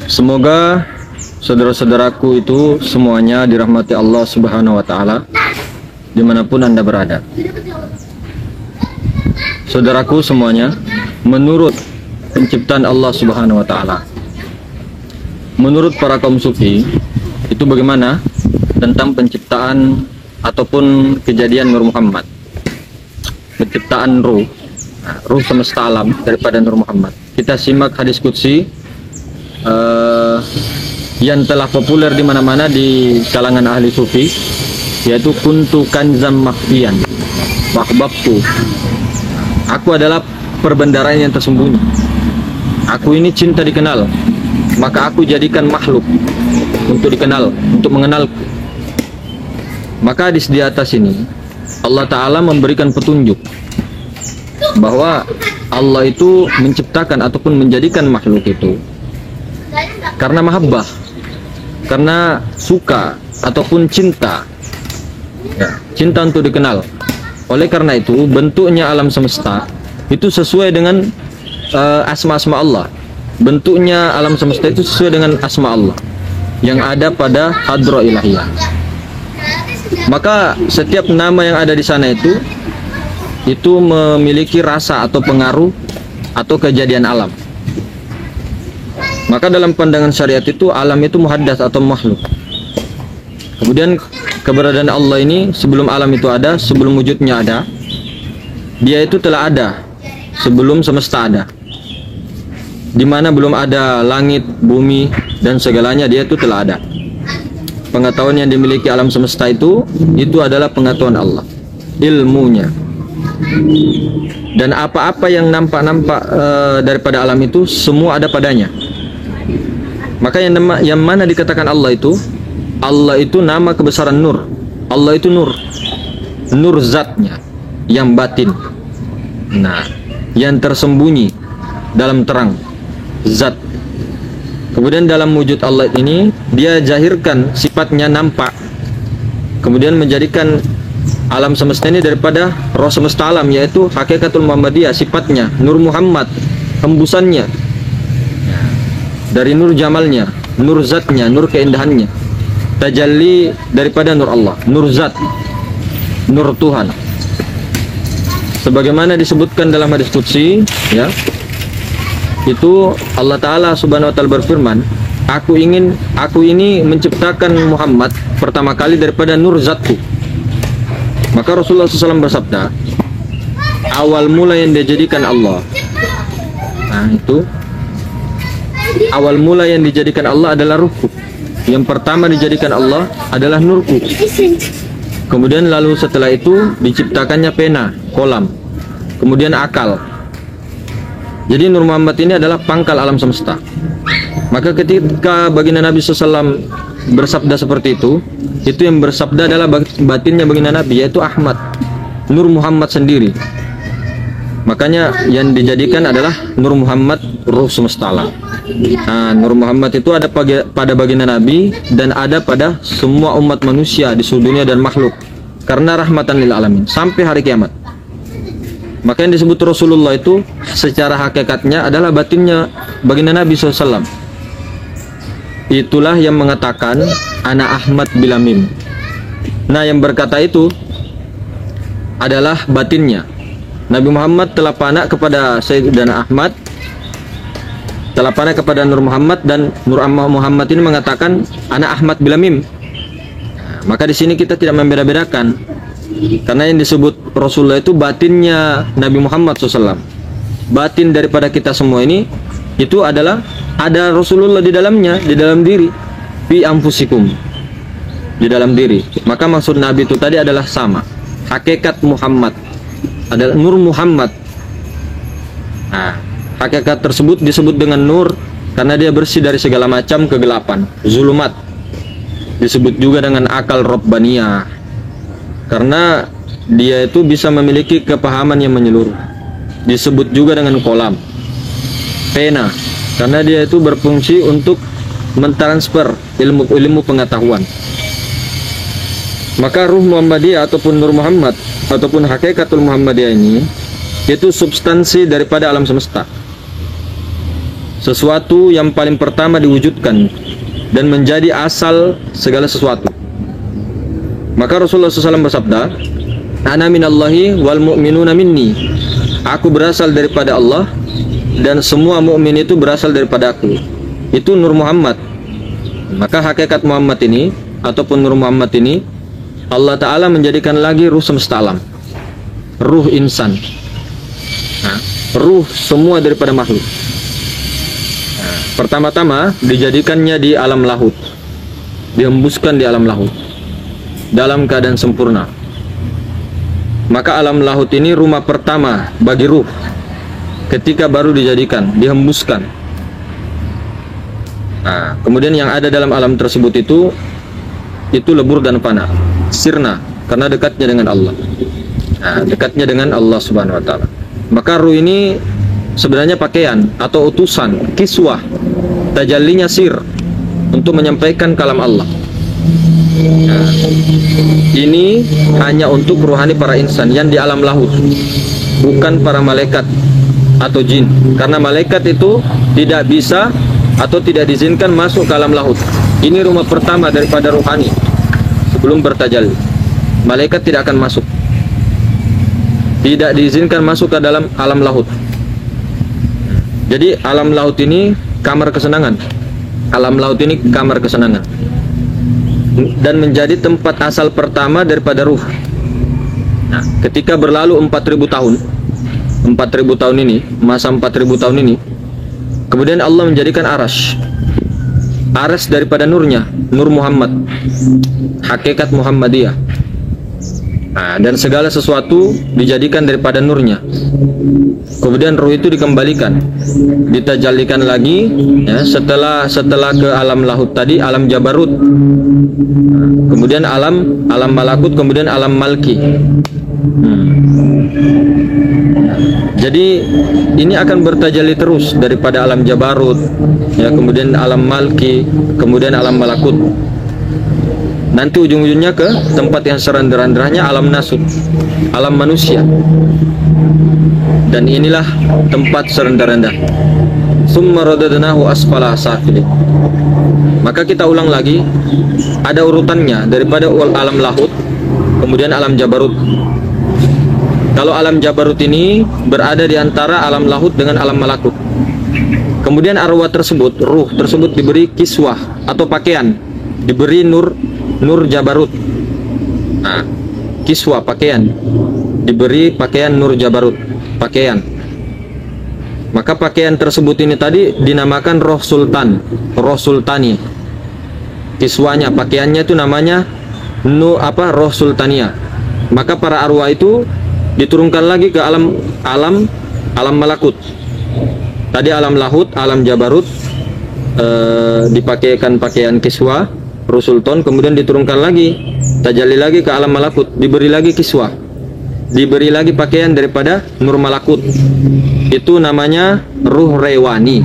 Semoga saudara-saudaraku itu semuanya dirahmati Allah Subhanahu wa Ta'ala dimanapun Anda berada. Saudaraku semuanya, menurut penciptaan Allah Subhanahu wa Ta'ala, menurut para kaum sufi, itu bagaimana tentang penciptaan ataupun kejadian Nur Muhammad, penciptaan ruh semesta alam daripada Nur Muhammad. Kita simak hadis qudsi yang telah populer di mana-mana di kalangan ahli sufi, yaitu kuntu kanzam makhfiyan wahbabtu. Aku adalah perbendaharaan yang tersembunyi. Aku ini cinta dikenal, maka aku jadikan makhluk untuk dikenal, untuk mengenalku. Maka di atas ini Allah Ta'ala memberikan petunjuk bahwa Allah itu menciptakan ataupun menjadikan makhluk itu karena mahabbah, karena suka ataupun cinta, ya, cinta untuk dikenal. Oleh karena itu bentuknya alam semesta itu sesuai dengan asma-asma Allah. Bentuknya alam semesta itu sesuai dengan asma Allah yang ada pada hadra ilahiyah. Maka setiap nama yang ada di sana itu memiliki rasa atau pengaruh atau kejadian alam. Maka dalam pandangan syariat itu alam itu muhaddas atau makhluk. Kemudian keberadaan Allah ini sebelum alam itu ada, sebelum wujudnya ada, dia itu telah ada sebelum semesta ada. Di mana belum ada langit, bumi dan segalanya, dia itu telah ada. Pengetahuan yang dimiliki alam semesta itu adalah pengetahuan Allah, ilmunya. Dan apa-apa yang nampak daripada alam itu semua ada padanya. Maka yang mana dikatakan Allah itu nama kebesaran nur. Allah itu nur, nur zatnya yang batin, nah, yang tersembunyi dalam terang zat. Kemudian dalam wujud Allah ini dia jahirkan sifatnya nampak, kemudian menjadikan alam semesta ini daripada roh semesta alam, yaitu hakikatul Muhammadiyah, sifatnya Nur Muhammad, hembusannya dari nur jamalnya, nur zatnya, nur keindahannya, tajalli daripada nur Allah, nur zat, nur Tuhan. Sebagaimana disebutkan dalam hadis qudsi, ya, itu Allah Ta'ala Subhanahu wa Ta'ala berfirman, aku ini menciptakan Muhammad pertama kali daripada nur zatku. Maka Rasulullah SAW bersabda, awal mula yang dijadikan Allah, nah itu awal mula yang dijadikan Allah adalah ruhku. Yang pertama dijadikan Allah adalah nurku. Kemudian lalu setelah itu diciptakannya pena, kolam, kemudian akal. Jadi Nur Muhammad ini adalah pangkal alam semesta. Maka ketika baginda Nabi SAW bersabda seperti itu yang bersabda adalah batinnya baginda Nabi, yaitu Ahmad, Nur Muhammad sendiri. Makanya yang dijadikan adalah Nur Muhammad, ruh semesta alam. Nah, Nur Muhammad itu ada pada baginda Nabi dan ada pada semua umat manusia di seluruh dunia dan makhluk, karena rahmatan lil alamin sampai hari kiamat. Maka yang disebut Rasulullah itu secara hakikatnya adalah batinnya baginda Nabi SAW. Itulah yang mengatakan ana Ahmad bila mim. Nah, yang berkata itu adalah batinnya. Nabi Muhammad telah panak kepada Sayyidina Ahmad, telah panak kepada Nur Muhammad, dan Nur Muhammad ini mengatakan ana Ahmad bila mim. Maka di sini kita tidak membeda-bedakan, karena yang disebut Rasulullah itu batinnya Nabi Muhammad SAW. Batin daripada kita semua ini itu adalah ada Rasulullah di dalamnya, di dalam diri, fi anfusikum, di dalam diri. Maka maksud Nabi itu tadi adalah sama. Hakikat Muhammad adalah Nur Muhammad. Nah, hakikat tersebut disebut dengan nur karena dia bersih dari segala macam kegelapan, zulumat. Disebut juga dengan akal Rabbaniyah karena dia itu bisa memiliki kepahaman yang menyeluruh. Disebut juga dengan kolam, pena, karena dia itu berfungsi untuk mentransfer ilmu pengetahuan. Maka ruh Muhammadiyah ataupun Nur Muhammad ataupun hakikatul Muhammadiyah ini itu substansi daripada alam semesta. sesuatu yang paling pertama diwujudkan dan menjadi asal segala sesuatu. Maka Rasulullah SAW bersabda, "Ana minallahi wal mu'minuna minni." Aku berasal daripada Allah dan semua mukmin itu berasal daripada aku. Itu Nur Muhammad. Maka hakikat Muhammad ini ataupun Nur Muhammad ini Allah Ta'ala menjadikan lagi ruh semesta alam, ruh insan, ruh semua daripada makhluk. Pertama-tama dijadikannya di alam lahut, dihembuskan di alam lahut dalam keadaan sempurna. Maka alam lahut ini rumah pertama bagi ruh ketika baru dijadikan, dihembuskan. Kemudian yang ada dalam alam tersebut itu lebur dan fana, sirna, karena dekatnya dengan Allah. Dekatnya dengan Allah Subhanahu wa Ta'ala. Maka ruh ini sebenarnya pakaian atau utusan, kiswah, tajallinya sir untuk menyampaikan kalam Allah. Ini hanya untuk rohani para insan yang di alam lahut, bukan para malaikat atau jin, karena malaikat itu tidak bisa atau tidak diizinkan masuk ke alam lahut. Ini rumah pertama daripada rohani sebelum bertajalli. Malaikat tidak akan masuk, tidak diizinkan masuk ke dalam alam lahut. Jadi alam laut ini kamar kesenangan. Alam laut ini kamar kesenangan dan menjadi tempat asal pertama daripada ruh. Ketika berlalu 4.000 tahun, 4.000 tahun ini, masa 4.000 tahun ini, kemudian Allah menjadikan aras daripada nurnya, Nur Muhammad, hakikat Muhammadiyah. Dan segala sesuatu dijadikan daripada nurnya. Kemudian ruh itu dikembalikan, ditajallikan lagi, ya, setelah ke alam lahut tadi, alam jabarut, kemudian alam malakut, kemudian alam malki. Jadi ini akan bertajalli terus daripada alam jabarut, ya, kemudian alam malki, kemudian alam malakut. Nanti ujung-ujungnya ke tempat yang serendah-rendahnya, alam nasut, alam manusia. Dan inilah tempat serendah-rendah. Summa radadnahu asfala safilin. Maka kita ulang lagi, ada urutannya daripada alam lahut, kemudian alam jabarut. Kalau alam jabarut ini berada di antara alam lahut dengan alam malakut. Kemudian arwah tersebut, ruh tersebut diberi kiswah atau pakaian, diberi nur jabarut. Kiswah pakaian, diberi pakaian nur jabarut, pakaian. Maka pakaian tersebut ini tadi dinamakan roh sultan, roh sultani. Kiswahnya, pakaiannya itu namanya roh sultania. Maka para arwah itu diturunkan lagi ke alam malakut. Tadi alam lahut, alam jabarut, dipakaikan pakaian kiswah, ruh sultan, kemudian diturunkan lagi, tajalli lagi ke alam malakut, diberi lagi kiswah, diberi lagi pakaian daripada nur malakut. Itu namanya ruh rewani.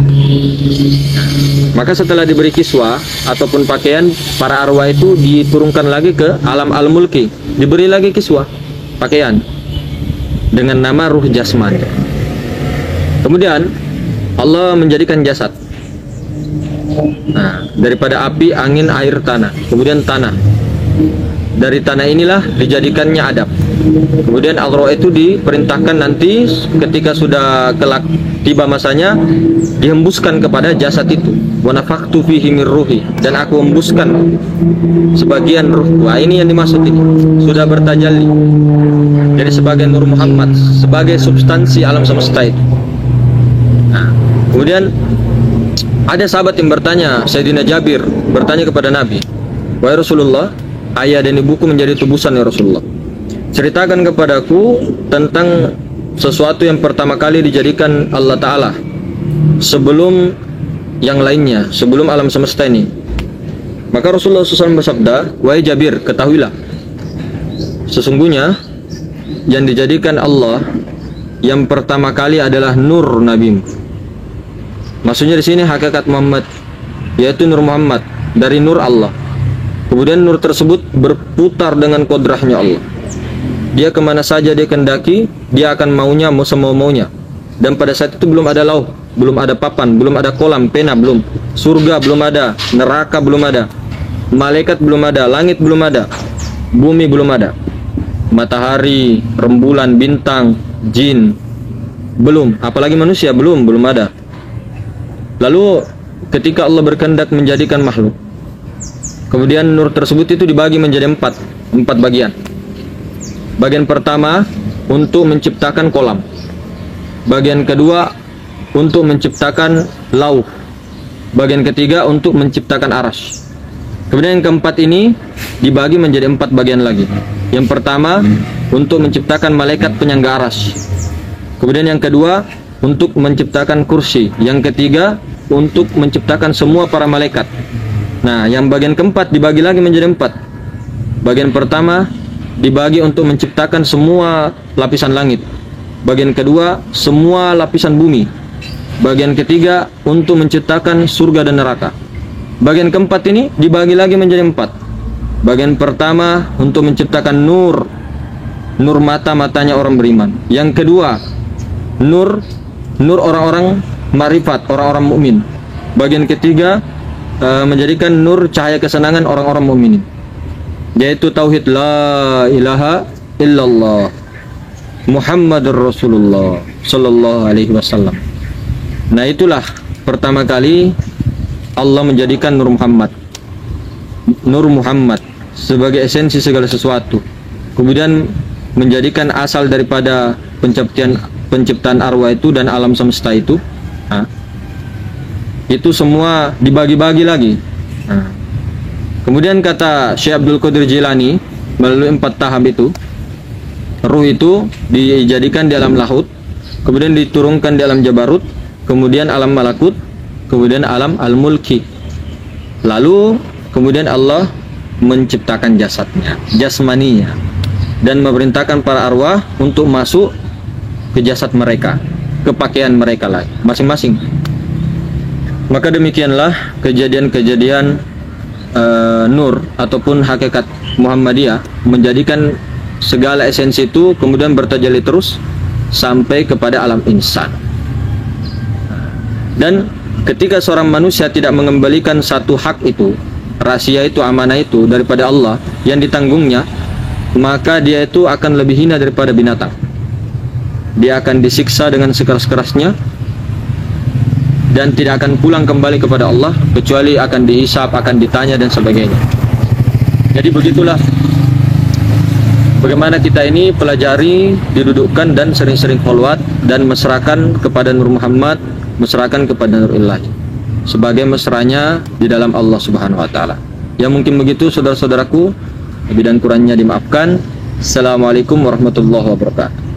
Maka setelah diberi kiswah ataupun pakaian, para arwah itu diturunkan lagi ke alam al-mulki, diberi lagi kiswah, pakaian dengan nama ruh jasmani. Kemudian Allah menjadikan jasad, daripada api, angin, air, tanah, kemudian tanah. Dari tanah inilah dijadikannya Adam. Kemudian al-roh itu diperintahkan nanti ketika sudah kelak tiba masanya, dihembuskan kepada jasad itu. Wa nafakhtu fihi min ruhi, dan aku hembuskan sebagian ruh. Wah, ini yang dimaksud ini. Sudah bertajalli. Jadi sebagai Nur Muhammad, sebagai substansi alam semesta itu. Kemudian ada sahabat yang bertanya, Sayyidina Jabir bertanya kepada Nabi, "Wahai Rasulullah, ayah dan ibuku menjadi tubusan ya Rasulullah. Ceritakan kepadaku tentang sesuatu yang pertama kali dijadikan Allah Ta'ala sebelum yang lainnya, sebelum alam semesta ini." Maka Rasulullah SAW bersabda, "Wahai Jabir, ketahuilah, sesungguhnya yang dijadikan Allah yang pertama kali adalah nur Nabimu." Maksudnya di sini hakikat Muhammad, yaitu Nur Muhammad dari nur Allah. Kemudian nur tersebut berputar dengan kodrahnya Allah. Dia kemana saja dia kendaki, dia akan maunya, mau semau-maunya. Dan pada saat itu belum ada lauh, belum ada papan, belum ada kolam, pena belum, surga belum ada, neraka belum ada, malaikat belum ada, langit belum ada, bumi belum ada, matahari, rembulan, bintang, jin belum, apalagi manusia belum ada. Lalu ketika Allah berkehendak menjadikan makhluk, kemudian nur tersebut itu dibagi menjadi empat bagian. Bagian pertama untuk menciptakan kolam, bagian kedua untuk menciptakan lauh, bagian ketiga untuk menciptakan aras. Kemudian yang keempat ini dibagi menjadi empat bagian lagi. Yang pertama untuk menciptakan malaikat penyangga aras, kemudian yang kedua untuk menciptakan kursi, yang ketiga untuk menciptakan semua para malaikat. Nah, yang bagian keempat dibagi lagi menjadi empat. Bagian pertama dibagi untuk menciptakan semua lapisan langit, bagian kedua semua lapisan bumi, bagian ketiga untuk menciptakan surga dan neraka. Bagian keempat ini dibagi lagi menjadi empat. Bagian pertama untuk menciptakan nur mata-matanya orang beriman. Yang kedua nur orang-orang marifat, orang-orang mukmin. Bagian ketiga menjadikan nur cahaya kesenangan orang-orang mukminin, yaitu tauhid la ilaha illallah Muhammadur Rasulullah sallallahu alaihi wasallam. Nah, itulah pertama kali Allah menjadikan Nur Muhammad sebagai esensi segala sesuatu. Kemudian menjadikan asal daripada penciptaan arwah itu dan alam semesta itu. Nah, itu semua dibagi-bagi lagi. Nah, kemudian kata Syekh Abdul Qadir Jilani, melalui 4 tahap itu, ruh itu dijadikan di alam lahut, kemudian diturunkan di alam jabarut, kemudian alam malakut, kemudian alam al-mulki. Lalu kemudian Allah menciptakan jasadnya, jasmaninya, dan memerintahkan para arwah untuk masuk ke jasad mereka, ke pakaian mereka lah masing-masing. Maka demikianlah kejadian-kejadian nur ataupun hakikat Muhammadiyah menjadikan segala esensi itu kemudian bertajalli terus sampai kepada alam insan. Dan ketika seorang manusia tidak mengembalikan satu hak itu, rahasia itu, amanah itu daripada Allah yang ditanggungnya, maka dia itu akan lebih hina daripada binatang. Dia akan disiksa dengan sekeras-kerasnya dan tidak akan pulang kembali kepada Allah kecuali akan dihisab, akan ditanya dan sebagainya. Jadi begitulah bagaimana kita ini pelajari, didudukkan dan sering-sering kholwat dan mesrakan kepada Nur Muhammad, mesrakan kepada Nur Ilahi sebagai mesranya di dalam Allah Subhanahu wa taala. Ya, mungkin begitu saudara-saudaraku, lebih dan kurangnya dimaafkan. Assalamualaikum warahmatullahi wabarakatuh.